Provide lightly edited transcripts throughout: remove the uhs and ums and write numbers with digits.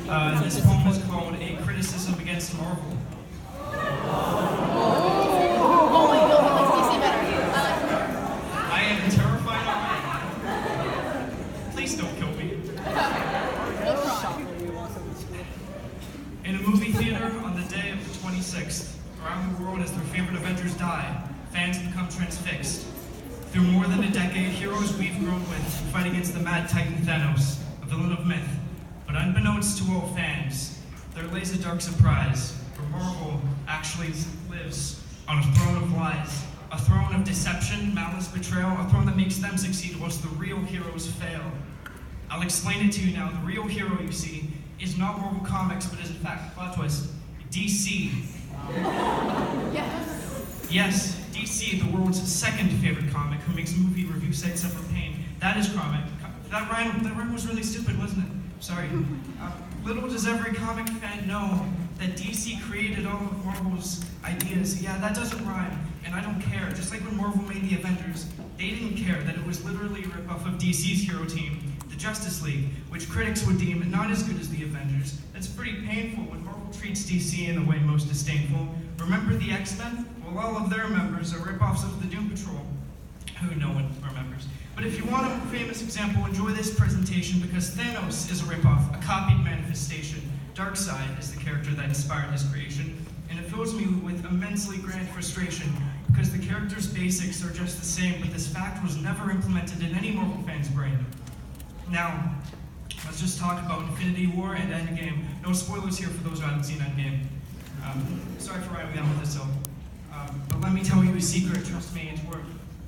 This poem is called A Criticism Against Marvel. I am terrified already. Please don't kill me. In a movie theater on the day of the 26th, around the world as their favorite Avengers die, fans become transfixed. Through more than a decade, heroes we've grown with fight against the mad titan Thanos, a villain of myth. But unbeknownst to all fans, there lays a dark surprise, where Marvel actually lives on a throne of lies, a throne of deception, malice, betrayal, a throne that makes them succeed whilst the real heroes fail. I'll explain it to you now. The real hero, you see, is not Marvel Comics, but is in fact, plot twist, DC. Yes, DC, the world's second favorite comic, who makes movie review sites suffer pain. That is comic. That rhyme was really stupid, wasn't it? Sorry. Little does every comic fan know that DC created all of Marvel's ideas. Yeah, that doesn't rhyme, and I don't care. Just like when Marvel made the Avengers, they didn't care that it was literally a ripoff of DC's hero team, the Justice League, which critics would deem not as good as the Avengers. That's pretty painful when Marvel treats DC in the way most disdainful. Remember the X-Men? Well, all of their members are ripoffs of the Doom Patrol. Who no one remembers. But if you want a famous example, enjoy this presentation because Thanos is a ripoff, a copied manifestation. Darkseid is the character that inspired his creation, and it fills me with immensely grand frustration because the character's basics are just the same, but this fact was never implemented in any Marvel fan's brain. Now, let's just talk about Infinity War and Endgame. No spoilers here for those who haven't seen Endgame. Sorry for writing down with this, but let me tell you a secret, trust me, it's worth.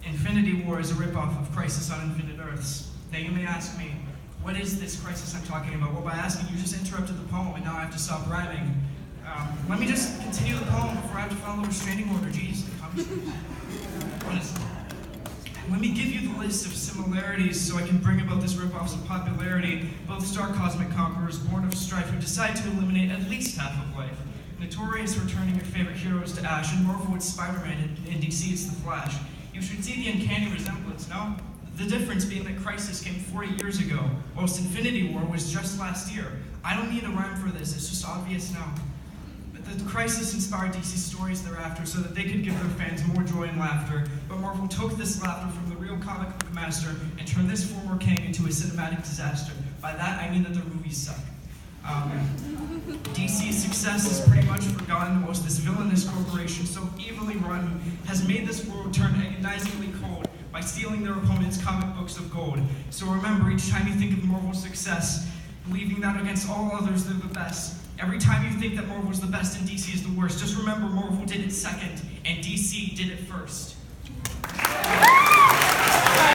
Infinity War is a ripoff of Crisis on Infinite Earths. Now you may ask me, what is this crisis I'm talking about? Well, by asking, you just interrupted the poem and now I have to stop rhyming. Let me just continue the poem before I have to follow a restraining order. Jeez, what is it? Let me give you the list of similarities so I can bring about this ripoff some popularity. Both star cosmic conquerors born of strife who decide to eliminate at least half of life. Notorious for turning your favorite heroes to ash. In Marvel it's Spider-Man, in DC it's the Flash. You should see the uncanny resemblance, no? The difference being that Crisis came 40 years ago, whilst Infinity War was just last year. I don't need a rhyme for this, it's just obvious now. But the Crisis inspired DC stories thereafter so that they could give their fans more joy and laughter, but Marvel took this laughter from the real comic book master and turned this former king into a cinematic disaster. By that, I mean that their movies suck. DC's success is pretty much forgotten, whilst this villainous corporation, so evilly run, has made this world turn agonizingly cold by stealing their opponents' comic books of gold. So remember, each time you think of Marvel's success, believing that against all others they're the best, every time you think that Marvel's the best and DC is the worst, just remember Marvel did it second, and DC did it first.